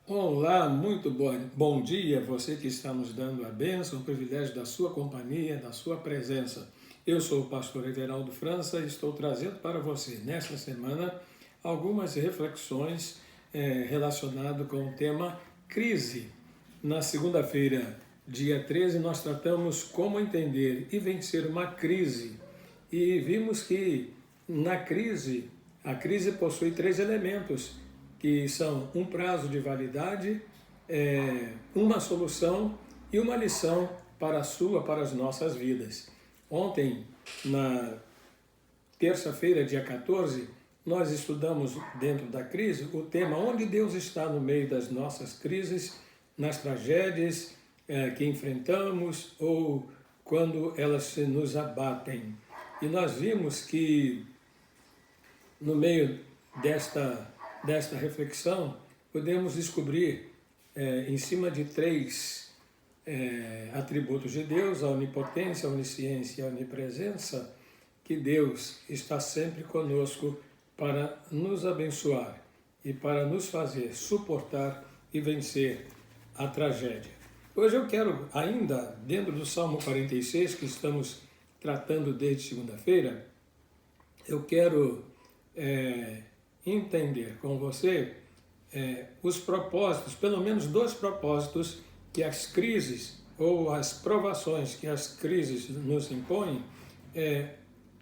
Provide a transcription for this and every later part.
Olá, muito bom dia, você que está nos dando a bênção, o privilégio da sua companhia, da sua presença. Eu sou o pastor Everaldo França e estou trazendo para você, nesta semana, algumas reflexões relacionadas com o tema crise. Na segunda-feira, dia 13, nós tratamos como entender e vencer uma crise. E vimos que na crise, a crise possui três elementos, que são um prazo de validade, uma solução e uma lição para as nossas vidas. Ontem, na terça-feira, dia 14, nós estudamos dentro da crise o tema onde Deus está no meio das nossas crises, nas tragédias que enfrentamos ou quando elas nos abatem. E nós vimos que no meio desta reflexão, podemos descobrir em cima de três atributos de Deus, a onipotência, a onisciência e a onipresença, que Deus está sempre conosco para nos abençoar e para nos fazer suportar e vencer a tragédia. Hoje eu quero, ainda dentro do Salmo 46, que estamos tratando desde segunda-feira, eu quero entender com você os propósitos, pelo menos dois propósitos que as crises ou as provações que as crises nos impõem,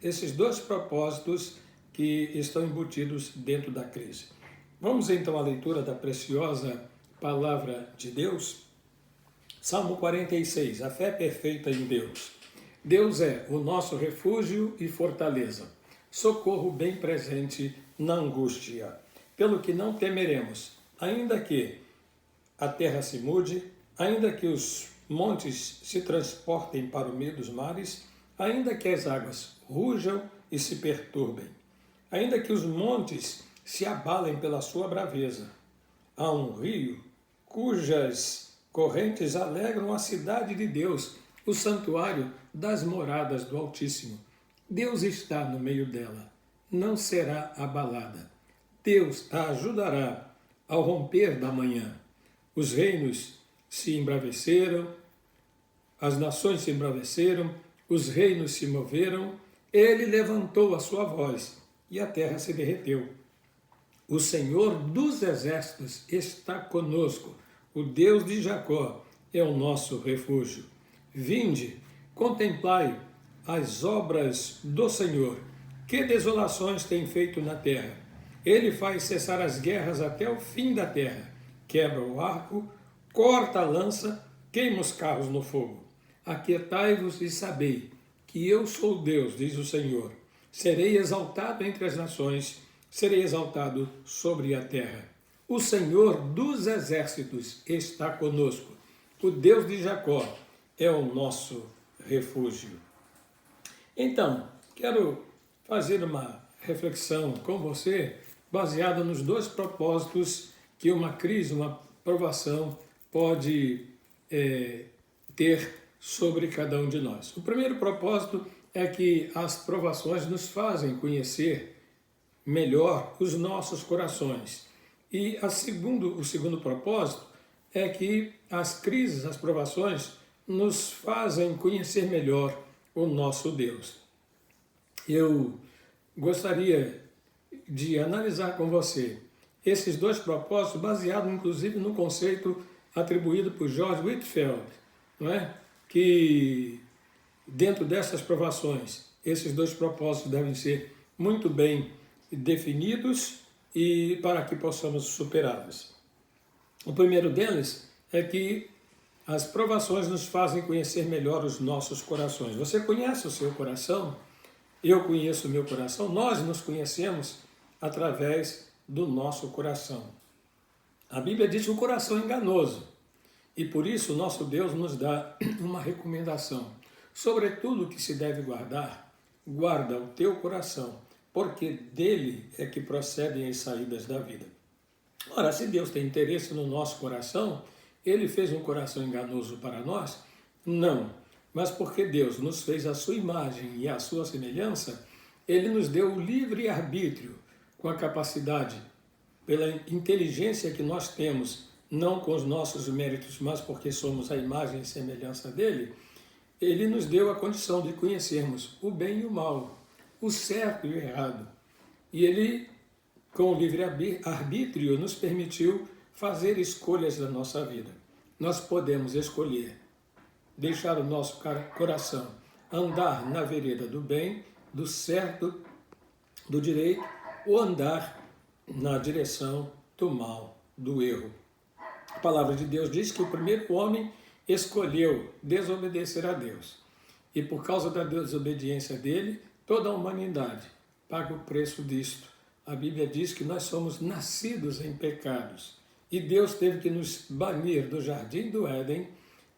esses dois propósitos que estão embutidos dentro da crise. Vamos então à leitura da preciosa palavra de Deus? Salmo 46, a fé perfeita em Deus. Deus é o nosso refúgio e fortaleza, socorro bem presente na angústia. Pelo que não temeremos, ainda que a terra se mude, ainda que os montes se transportem para o meio dos mares, ainda que as águas rujam e se perturbem, ainda que os montes se abalem pela sua braveza. Há um rio cujas correntes alegram a cidade de Deus, o santuário das moradas do Altíssimo. Deus está no meio dela, não será abalada. Deus a ajudará ao romper da manhã. Os reinos se embraveceram, as nações se embraveceram, os reinos se moveram, ele levantou a sua voz e a terra se derreteu. O Senhor dos exércitos está conosco, o Deus de Jacó é o nosso refúgio. Vinde, contemplai as obras do Senhor, que desolações tem feito na terra. Ele faz cessar as guerras até o fim da terra, quebra o arco, corta a lança, queima os carros no fogo. Aquietai-vos e sabei que eu sou Deus, diz o Senhor. Serei exaltado entre as nações, serei exaltado sobre a terra. O Senhor dos exércitos está conosco. O Deus de Jacó é o nosso refúgio. Então, quero fazer uma reflexão com você baseada nos dois propósitos que uma crise, uma provação pode ter sobre cada um de nós. O primeiro propósito é que as provações nos fazem conhecer melhor os nossos corações. E o segundo propósito é que as crises, as provações, nos fazem conhecer melhor o nosso Deus. Eu gostaria de analisar com você esses dois propósitos, baseado inclusive no conceito atribuído por George Whitefield, não é? Que dentro dessas provações, esses dois propósitos devem ser muito bem definidos e para que possamos superá-los. O primeiro deles é que as provações nos fazem conhecer melhor os nossos corações. Você conhece o seu coração? Eu conheço o meu coração. Nós nos conhecemos através do nosso coração. A Bíblia diz que o coração é enganoso e por isso o nosso Deus nos dá uma recomendação. Sobretudo que se deve guardar, guarda o teu coração, porque dele é que procedem as saídas da vida. Ora, se Deus tem interesse no nosso coração, ele fez um coração enganoso para nós? Não. Mas porque Deus nos fez a sua imagem e a sua semelhança, ele nos deu o livre arbítrio, com a capacidade, pela inteligência que nós temos não com os nossos méritos, mas porque somos a imagem e semelhança dele, ele nos deu a condição de conhecermos o bem e o mal, o certo e o errado. E ele, com o livre-arbítrio, nos permitiu fazer escolhas da nossa vida. Nós podemos escolher deixar o nosso coração andar na vereda do bem, do certo, do direito, ou andar na direção do mal, do erro. A palavra de Deus diz que o primeiro homem escolheu desobedecer a Deus. E por causa da desobediência dele, toda a humanidade paga o preço disto. A Bíblia diz que nós somos nascidos em pecados. E Deus teve que nos banir do jardim do Éden,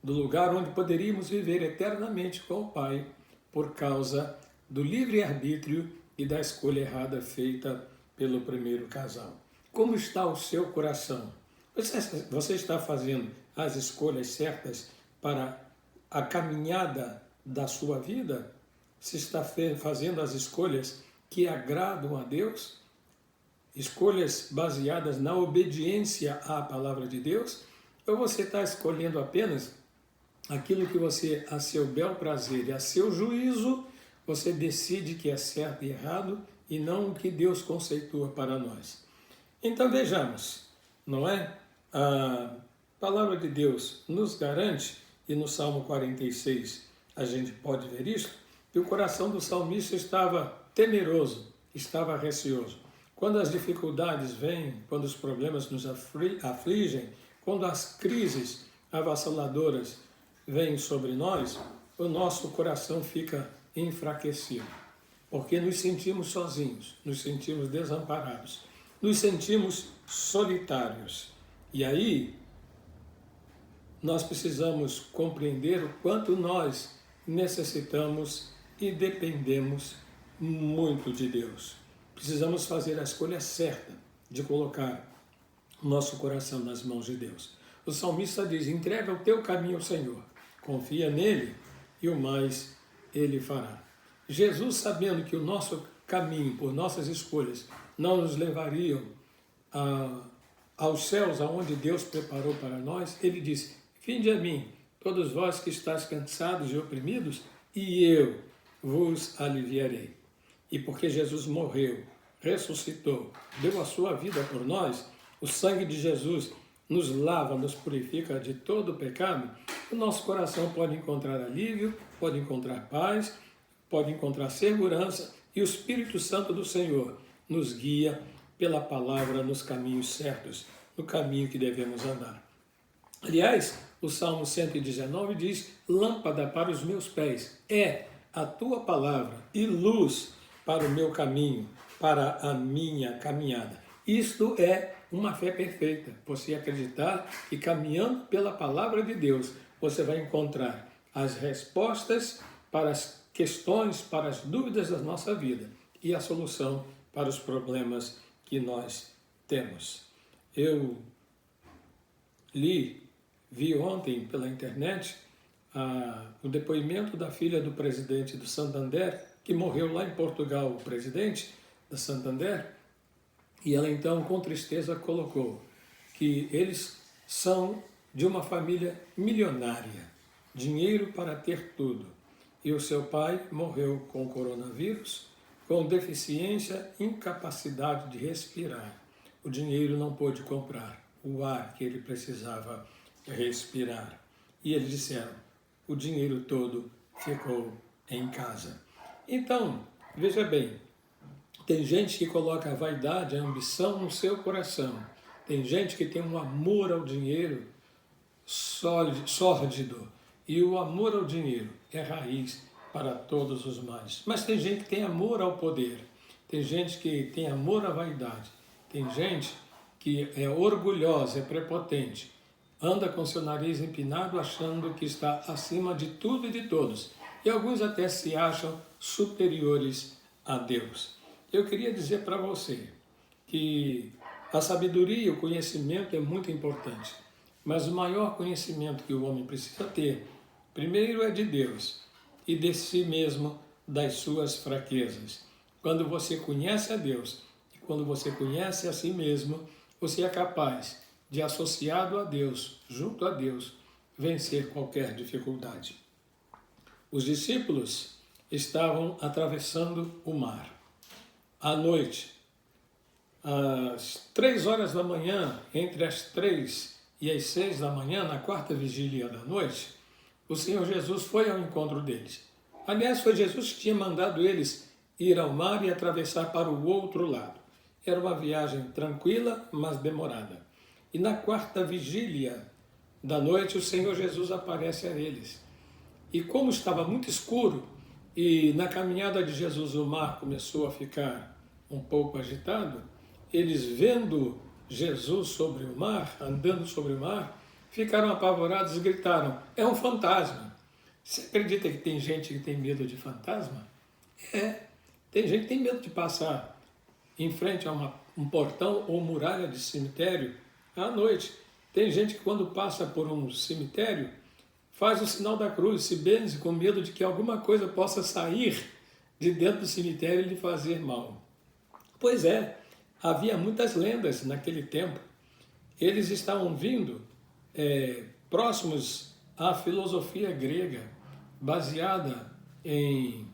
do lugar onde poderíamos viver eternamente com o Pai, por causa do livre-arbítrio e da escolha errada feita pelo primeiro casal. Como está o seu coração? Você está fazendo as escolhas certas para a caminhada da sua vida? Você está fazendo as escolhas que agradam a Deus? Escolhas baseadas na obediência à palavra de Deus? Ou você está escolhendo apenas aquilo que você, a seu bel prazer e a seu juízo, você decide que é certo e errado e não o que Deus conceitua para nós? Então vejamos, não é? A palavra de Deus nos garante, e no Salmo 46 a gente pode ver isso, que o coração do salmista estava temeroso, estava receoso. Quando as dificuldades vêm, quando os problemas nos afligem, quando as crises avassaladoras vêm sobre nós, o nosso coração fica enfraquecido, porque nos sentimos sozinhos, nos sentimos desamparados, nos sentimos solitários. E aí, nós precisamos compreender o quanto nós necessitamos e dependemos muito de Deus. Precisamos fazer a escolha certa de colocar o nosso coração nas mãos de Deus. O salmista diz: entrega o teu caminho ao Senhor, confia nele e o mais ele fará. Jesus, sabendo que o nosso caminho, por nossas escolhas, não nos levariam aos céus, aonde Deus preparou para nós, ele disse: vinde a mim, todos vós que estáis cansados e oprimidos, e eu vos aliviarei. E porque Jesus morreu, ressuscitou, deu a sua vida por nós, o sangue de Jesus nos lava, nos purifica de todo o pecado, o nosso coração pode encontrar alívio, pode encontrar paz, pode encontrar segurança, e o Espírito Santo do Senhor nos guia pela palavra nos caminhos certos, no caminho que devemos andar. Aliás, o Salmo 119 diz: lâmpada para os meus pés é a tua palavra e luz para o meu caminho, para a minha caminhada. Isto é uma fé perfeita. Você acreditar que caminhando pela palavra de Deus, você vai encontrar as respostas para as questões, para as dúvidas da nossa vida e a solução para os problemas que nós temos. Eu vi ontem pela internet o depoimento da filha do presidente do Santander, que morreu lá em Portugal, o presidente da Santander, e ela então com tristeza colocou que eles são de uma família milionária, dinheiro para ter tudo, e o seu pai morreu com coronavírus, com deficiência, incapacidade de respirar. O dinheiro não pôde comprar o ar que ele precisava respirar. E eles disseram: o dinheiro todo ficou em casa. Então, veja bem, tem gente que coloca a vaidade, a ambição no seu coração. Tem gente que tem um amor ao dinheiro sórdido. E o amor ao dinheiro é raiz para todos os males. Mas tem gente que tem amor ao poder. Tem gente que tem amor à vaidade. Tem gente que é orgulhosa, é prepotente. Anda com seu nariz empinado achando que está acima de tudo e de todos. E alguns até se acham superiores a Deus. Eu queria dizer para você que a sabedoria e o conhecimento é muito importante. Mas o maior conhecimento que o homem precisa ter, primeiro é de Deus e de si mesmo, das suas fraquezas. Quando você conhece a Deus e quando você conhece a si mesmo, você é capaz de associado a Deus, junto a Deus, vencer qualquer dificuldade. Os discípulos estavam atravessando o mar. À noite, às 3 horas da manhã, entre as 3 e as 6 da manhã, na quarta vigília da noite, o Senhor Jesus foi ao encontro deles. Aliás, foi Jesus que tinha mandado eles ir ao mar e atravessar para o outro lado. Era uma viagem tranquila, mas demorada. E na quarta vigília da noite, o Senhor Jesus aparece a eles. E como estava muito escuro, e na caminhada de Jesus o mar começou a ficar um pouco agitado, eles vendo Jesus sobre o mar, andando sobre o mar, ficaram apavorados e gritaram: é um fantasma. Você acredita que tem gente que tem medo de fantasma? Tem gente que tem medo de passar em frente a um portão ou muralha de cemitério à noite. Tem gente que quando passa por um cemitério faz o sinal da cruz, se benze com medo de que alguma coisa possa sair de dentro do cemitério e lhe fazer mal. Pois é, havia muitas lendas naquele tempo. Eles estavam vindo próximos à filosofia grega, baseada em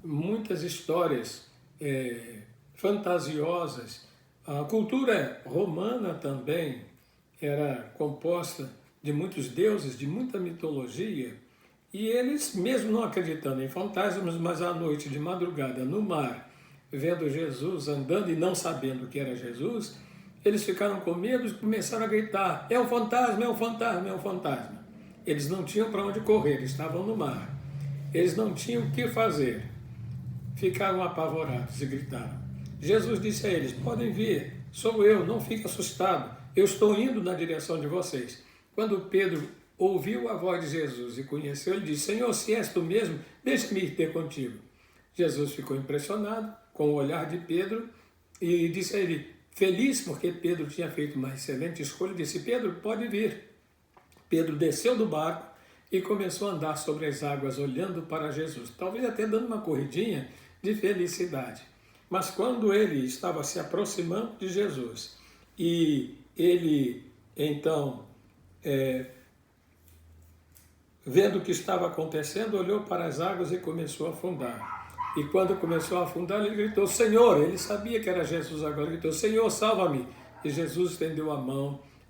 muitas histórias fantasiosas. A cultura romana também era composta de muitos deuses, de muita mitologia, e eles, mesmo não acreditando em fantasmas, mas à noite, de madrugada, no mar, vendo Jesus andando e não sabendo que era Jesus, eles ficaram com medo e começaram a gritar: é um fantasma, é um fantasma, é um fantasma. Eles não tinham para onde correr, estavam no mar. Eles não tinham o que fazer. Ficaram apavorados e gritaram. Jesus disse a eles: podem vir, sou eu, não fique assustado, eu estou indo na direção de vocês. Quando Pedro ouviu a voz de Jesus e conheceu, ele disse: Senhor, se és tu mesmo, deixa-me ir ter contigo. Jesus ficou impressionado com o olhar de Pedro e disse a ele, feliz porque Pedro tinha feito uma excelente escolha, disse: Pedro, pode vir. Pedro desceu do barco e começou a andar sobre as águas, olhando para Jesus, talvez até dando uma corridinha de felicidade. Mas quando ele estava se aproximando de Jesus e ele, então, vendo o que estava acontecendo, olhou para as águas e começou a afundar. E quando começou a afundar, ele gritou: Senhor! Ele sabia que era Jesus agora, ele gritou: Senhor, salva-me! E Jesus estendeu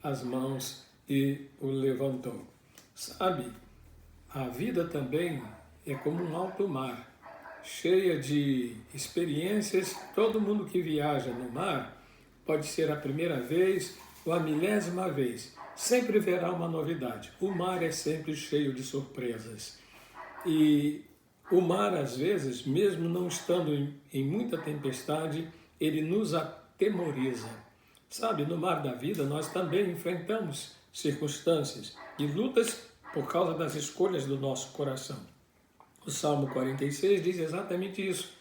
as mãos e o levantou. Sabe, a vida também é como um alto mar, cheia de experiências. Todo mundo que viaja no mar, pode ser a primeira vez ou a milésima vez, sempre verá uma novidade. O mar é sempre cheio de surpresas. E o mar, às vezes, mesmo não estando em muita tempestade, ele nos atemoriza. Sabe, no mar da vida nós também enfrentamos circunstâncias e lutas por causa das escolhas do nosso coração. O Salmo 46 diz exatamente isso,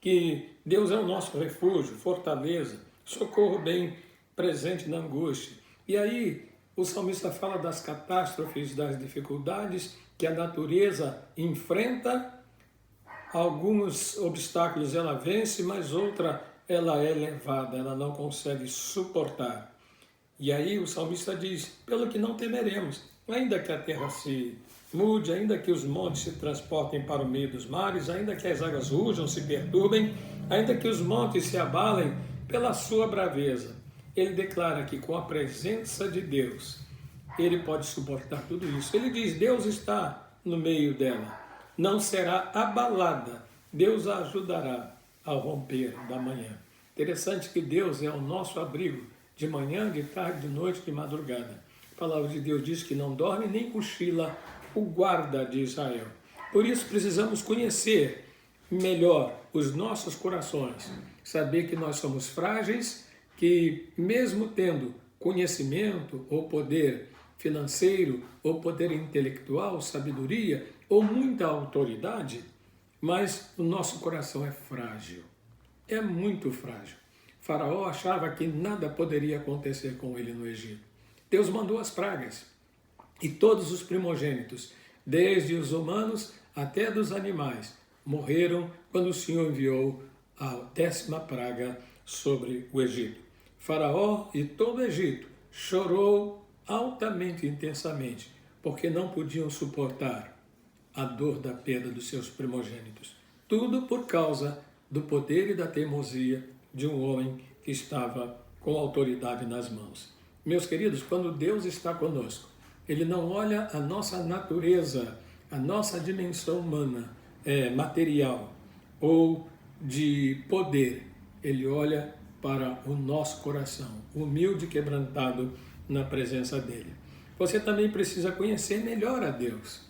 que Deus é o nosso refúgio, fortaleza, socorro bem presente na angústia. E aí o salmista fala das catástrofes, das dificuldades que a natureza enfrenta. Alguns obstáculos ela vence, mas outra ela é levada, ela não consegue suportar. E aí o salmista diz: pelo que não temeremos, ainda que a terra se mude, ainda que os montes se transportem para o meio dos mares, ainda que as águas rujam, se perturbem, ainda que os montes se abalem pela sua braveza. Ele declara que com a presença de Deus, ele pode suportar tudo isso. Ele diz: Deus está no meio dela, não será abalada, Deus a ajudará ao romper da manhã. Interessante que Deus é o nosso abrigo, de manhã, de tarde, de noite, de madrugada. A palavra de Deus diz que não dorme nem cochila o guarda de Israel. Por isso precisamos conhecer melhor os nossos corações, saber que nós somos frágeis, que mesmo tendo conhecimento ou poder financeiro ou poder intelectual, sabedoria ou muita autoridade, mas o nosso coração é frágil, é muito frágil. Faraó achava que nada poderia acontecer com ele no Egito. Deus mandou as pragas e todos os primogênitos, desde os humanos até dos animais, morreram quando o Senhor enviou a 10ª praga sobre o Egito. Faraó e todo o Egito chorou altamente e intensamente, porque não podiam suportar a dor da perda dos seus primogênitos. Tudo por causa do poder e da teimosia de um homem que estava com autoridade nas mãos. Meus queridos, quando Deus está conosco, Ele não olha a nossa natureza, a nossa dimensão humana, material ou de poder. Ele olha para o nosso coração, humilde e quebrantado na presença dEle. Você também precisa conhecer melhor a Deus.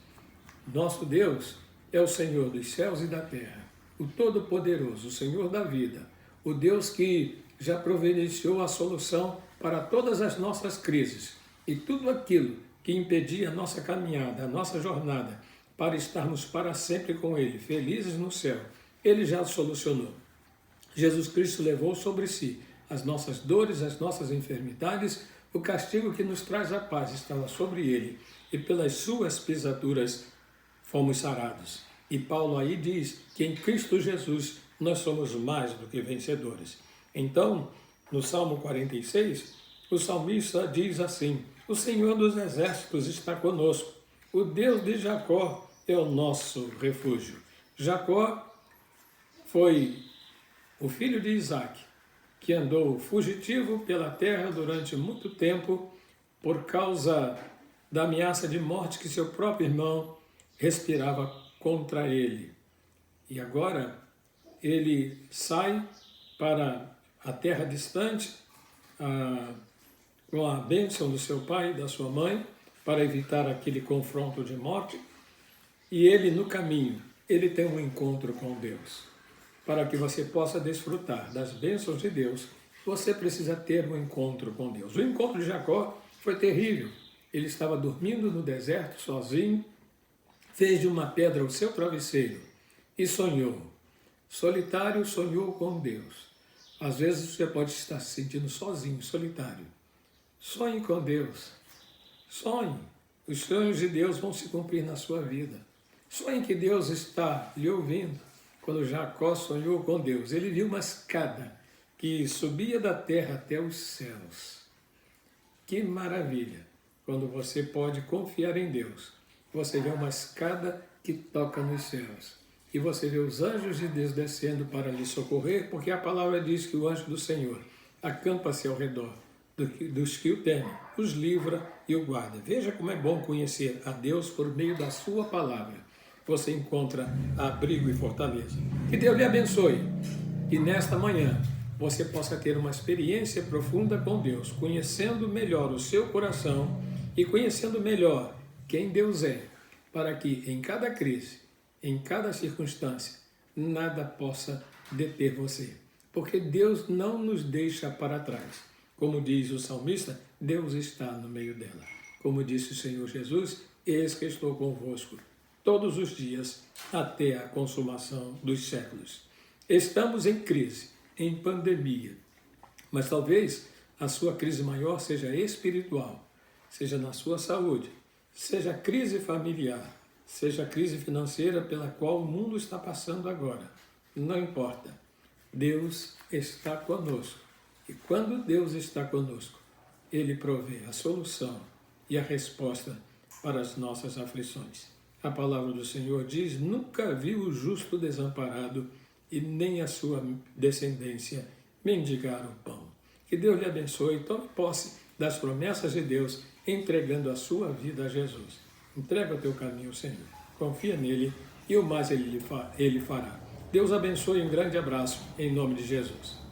Nosso Deus é o Senhor dos céus e da terra, o Todo-Poderoso, o Senhor da vida, o Deus que já providenciou a solução para todas as nossas crises e tudo aquilo que impedia a nossa caminhada, a nossa jornada, para estarmos para sempre com Ele, felizes no céu. Ele já solucionou. Jesus Cristo levou sobre si as nossas dores, as nossas enfermidades, o castigo que nos traz a paz estava sobre Ele, e pelas suas pisaduras fomos sarados. E Paulo aí diz que em Cristo Jesus nós somos mais do que vencedores. Então, no Salmo 46, o salmista diz assim: o Senhor dos exércitos está conosco, o Deus de Jacó é o nosso refúgio. Jacó foi o filho de Isaac, que andou fugitivo pela terra durante muito tempo por causa da ameaça de morte que seu próprio irmão respirava contra ele. E agora ele sai para a terra distante, com a bênção do seu pai e da sua mãe, para evitar aquele confronto de morte. E ele, no caminho, ele tem um encontro com Deus. Para que você possa desfrutar das bênçãos de Deus, você precisa ter um encontro com Deus. O encontro de Jacó foi terrível. Ele estava dormindo no deserto, sozinho, fez de uma pedra o seu travesseiro e sonhou. Solitário, sonhou com Deus. Às vezes você pode estar se sentindo sozinho, solitário. Sonhe com Deus. Sonhe. Os sonhos de Deus vão se cumprir na sua vida. Sonhe que Deus está lhe ouvindo. Quando Jacó sonhou com Deus, ele viu uma escada que subia da terra até os céus. Que maravilha! Quando você pode confiar em Deus, você vê uma escada que toca nos céus. E você vê os anjos de Deus descendo para lhe socorrer, porque a palavra diz que o anjo do Senhor acampa-se ao redor dos que o temem, os livra e o guarda. Veja como é bom conhecer a Deus por meio da sua palavra. Você encontra abrigo e fortaleza. Que Deus lhe abençoe. Que nesta manhã você possa ter uma experiência profunda com Deus, conhecendo melhor o seu coração e conhecendo melhor quem Deus é, para que em cada crise, em cada circunstância, nada possa deter você. Porque Deus não nos deixa para trás. Como diz o salmista, Deus está no meio dela. Como disse o Senhor Jesus, eis que estou convosco todos os dias até a consumação dos séculos. Estamos em crise, em pandemia, mas talvez a sua crise maior seja espiritual, seja na sua saúde, seja crise familiar, seja crise financeira pela qual o mundo está passando agora. Não importa, Deus está conosco. E quando Deus está conosco, Ele provê a solução e a resposta para as nossas aflições. A palavra do Senhor diz: nunca viu o justo desamparado e nem a sua descendência mendigar o pão. Que Deus lhe abençoe e tome posse das promessas de Deus, entregando a sua vida a Jesus. Entrega o teu caminho ao Senhor, confia nele e o mais ele fará. Deus abençoe e um grande abraço em nome de Jesus.